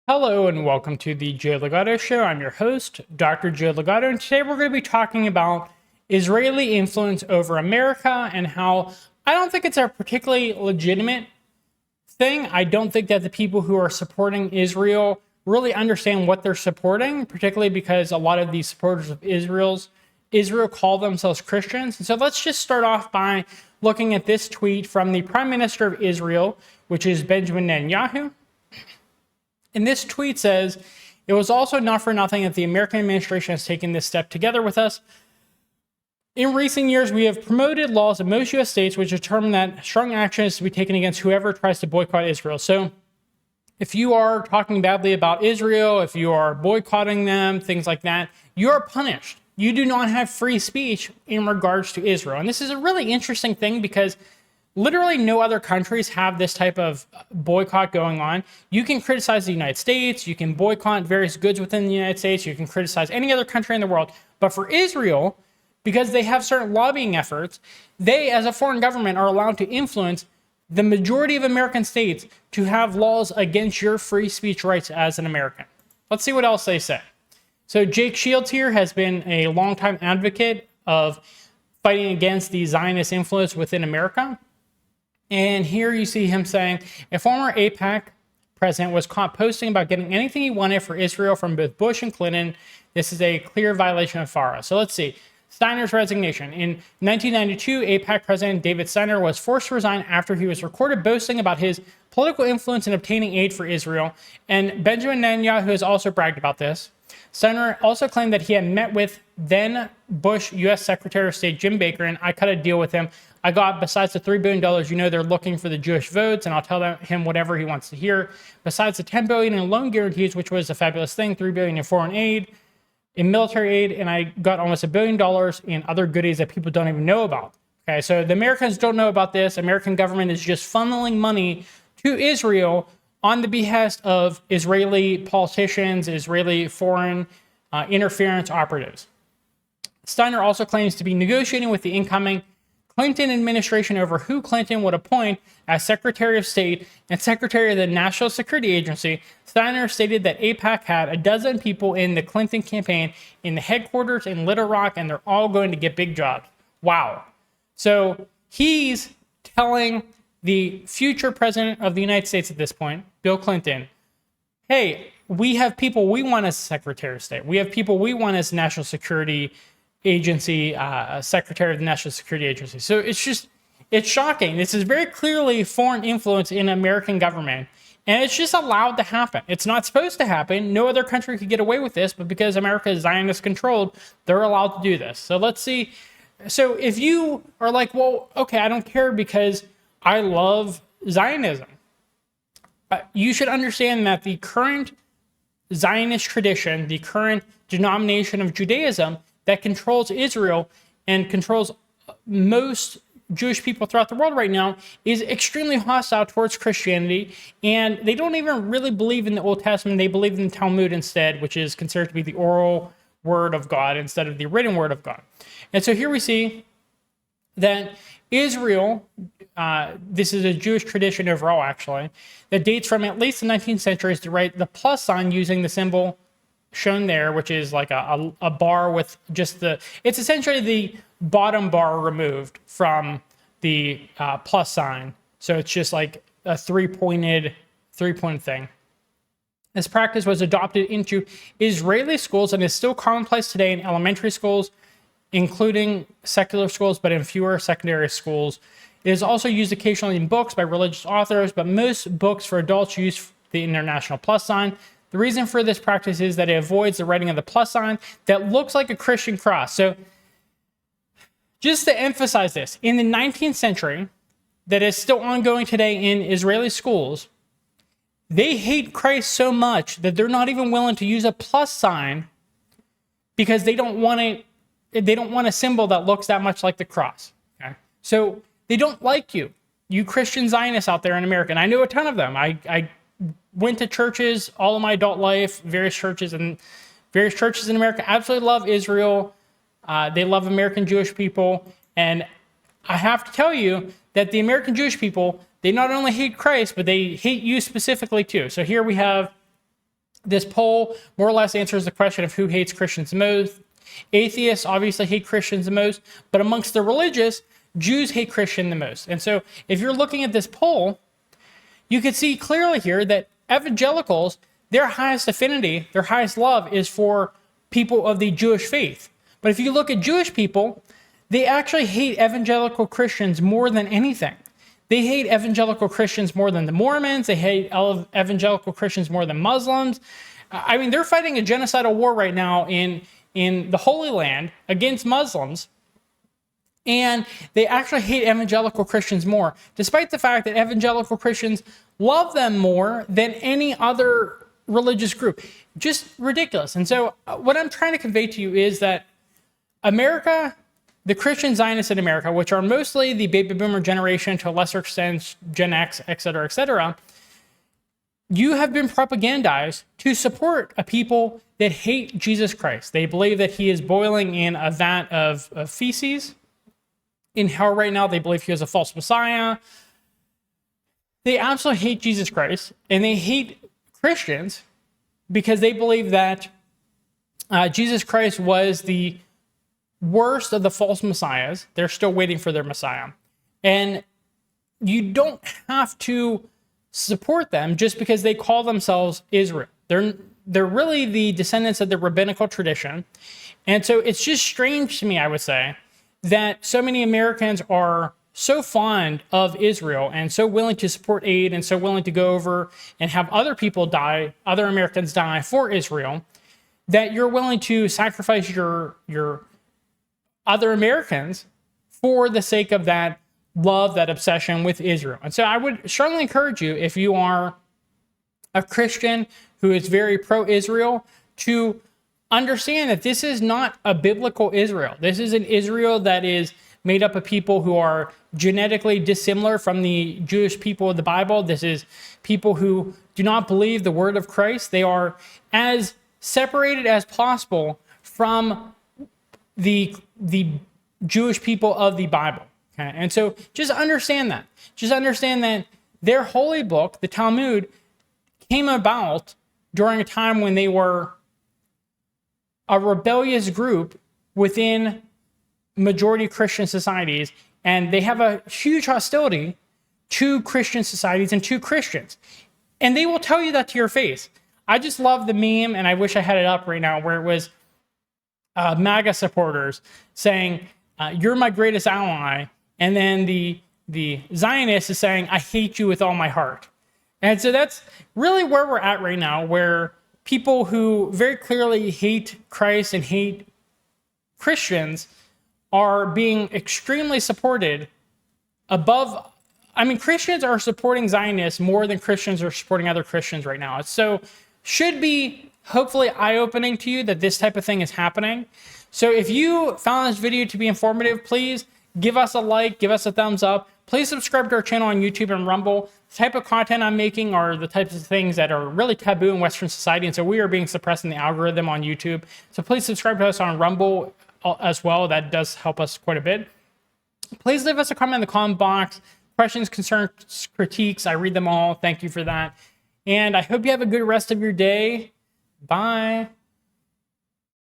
Hello and welcome to the Joe Ligato Show. I'm your host, Dr. Joe Ligato, and today we're going to be talking about Israeli influence over America and how I don't think it's a particularly legitimate thing. I don't think that the people who are supporting Israel really understand what they're supporting, particularly because a lot of these supporters of Israel call themselves Christians. And so let's just start off by looking at this tweet from the Prime Minister of Israel, which is Benjamin Netanyahu. And this tweet says, "It was also not for nothing that the American administration has taken this step together with us. In recent years, we have promoted laws in most U.S. states which determine that strong action is to be taken against whoever tries to boycott Israel." So if you are talking badly about Israel, if you are boycotting them, things like that, you are punished. You do not have free speech in regards to Israel. And this is a really interesting thing because literally no other countries have this type of boycott going on. You can criticize the United States, you can boycott various goods within the United States, you can criticize any other country in the world. But for Israel, because they have certain lobbying efforts, they as a foreign government are allowed to influence the majority of American states to have laws against your free speech rights as an American. Let's see what else they say. So Jake Shields here has been a longtime advocate of fighting against the Zionist influence within America. And here you see him saying, a former AIPAC president was caught posting about getting anything he wanted for Israel from both Bush and Clinton. This is a clear violation of FARA. So let's see. Steiner's resignation. In 1992, AIPAC president David Cer was forced to resign after he was recorded boasting about his political influence in obtaining aid for Israel. And Benjamin Netanyahu has also bragged about this. Cer also claimed that he had met with then Bush U.S. Secretary of State Jim Baker, and I cut a deal with him. I got, besides the $3 billion, they're looking for the Jewish votes, and I'll tell him whatever he wants to hear. Besides the $10 billion in loan guarantees, which was a fabulous thing, $3 billion in foreign aid, in military aid, and I got almost $1 billion in other goodies that people don't even know about. Okay, so the Americans don't know about this. American government is just funneling money to Israel on the behest of Israeli politicians, Israeli foreign interference operatives. Steiner also claims to be negotiating with the incoming Clinton administration over who Clinton would appoint as Secretary of State and Secretary of the National Security Agency. Steiner stated that AIPAC had a dozen people in the Clinton campaign in the headquarters in Little Rock, and they're all going to get big jobs. Wow. So he's telling the future president of the United States at this point, Bill Clinton, hey, we have people we want as Secretary of State. We have people we want as National Security Agency, Secretary of the National Security Agency. So it's shocking. This is very clearly foreign influence in American government, and it's just allowed to happen. It's not supposed to happen. No other country could get away with this, but because America is Zionist controlled, they're allowed to do this. So let's see. So if you are like, well, okay, I don't care because I love Zionism. You should understand that the current Zionist tradition, the current denomination of Judaism that controls Israel and controls most Jewish people throughout the world right now, is extremely hostile towards Christianity, and they don't even really believe in the Old Testament. They believe in the Talmud instead, which is considered to be the oral word of God instead of the written word of God. And so here we see that Israel, this is a Jewish tradition overall actually, that dates from at least the 19th century, is to write the plus sign using the symbol shown there, which is like a bar with just it's essentially the bottom bar removed from the plus sign. So it's just like a three-point thing. This practice was adopted into Israeli schools and is still commonplace today in elementary schools, including secular schools, but in fewer secondary schools. It is also used occasionally in books by religious authors, but most books for adults use the international plus sign. The reason for this practice is that it avoids the writing of the plus sign that looks like a Christian cross. So just to emphasize this, in the 19th century, that is still ongoing today in Israeli schools, they hate Christ so much that they're not even willing to use a plus sign because they don't want a symbol that looks that much like the cross. Okay? So they don't like you Christian Zionists out there in America. And I know a ton of them. I went to churches all of my adult life, various churches in America. Absolutely love Israel. They love American Jewish people. And I have to tell you that the American Jewish people, they not only hate Christ, but they hate you specifically too. So here we have This poll more or less answers the question of who hates Christians the most. Atheists obviously hate Christians the most, but amongst the religious, Jews hate Christians the most. And so if you're looking at this poll, you can see clearly here that evangelicals, their highest affinity, their highest love is for people of the Jewish faith. But if you look at Jewish people, they actually hate evangelical Christians more than anything. They hate evangelical Christians more than the Mormons. They hate evangelical Christians more than Muslims. I mean, they're fighting a genocidal war right now in the Holy Land against Muslims. And they actually hate evangelical Christians more, despite the fact that evangelical Christians love them more than any other religious group. Just ridiculous. And so what I'm trying to convey to you is that America, the Christian Zionists in America, which are mostly the baby boomer generation, to a lesser extent, Gen X, et cetera, you have been propagandized to support a people that hate Jesus Christ. They believe that he is boiling in a vat of feces in hell right now. They believe he is a false Messiah. They absolutely hate Jesus Christ, and they hate Christians because they believe that Jesus Christ was the worst of the false messiahs. They're still waiting for their Messiah. And you don't have to support them just because they call themselves Israel. They're really the descendants of the rabbinical tradition. And so it's just strange to me, I would say, that so many Americans are so fond of Israel and so willing to support aid and so willing to go over and have other people die, other Americans die for Israel, that you're willing to sacrifice your other Americans for the sake of that love, that obsession with Israel. And so I would strongly encourage you, if you are a Christian who is very pro-Israel, to understand that this is not a biblical Israel. This is an Israel that is made up of people who are genetically dissimilar from the Jewish people of the Bible. This is people who do not believe the word of Christ. They are as separated as possible from the Jewish people of the Bible. Okay? And so just understand that. Just understand that their holy book, the Talmud, came about during a time when they were a rebellious group within majority Christian societies, and they have a huge hostility to Christian societies and to Christians. And they will tell you that to your face. I just love the meme, and I wish I had it up right now, where it was MAGA supporters saying, you're my greatest ally, and then the Zionist is saying, I hate you with all my heart. And so that's really where we're at right now, where people who very clearly hate Christ and hate Christians are being extremely supported above. I mean, Christians are supporting Zionists more than Christians are supporting other Christians right now. So should be hopefully eye-opening to you that this type of thing is happening. So if you found this video to be informative, please give us a like, give us a thumbs up. Please subscribe to our channel on YouTube and Rumble. The type of content I'm making are the types of things that are really taboo in Western society, and so we are being suppressed in the algorithm on YouTube. So please subscribe to us on Rumble as well. That does help us quite a bit. Please leave us a comment in the comment box. Questions, concerns, critiques, I read them all. Thank you for that. And I hope you have a good rest of your day. Bye.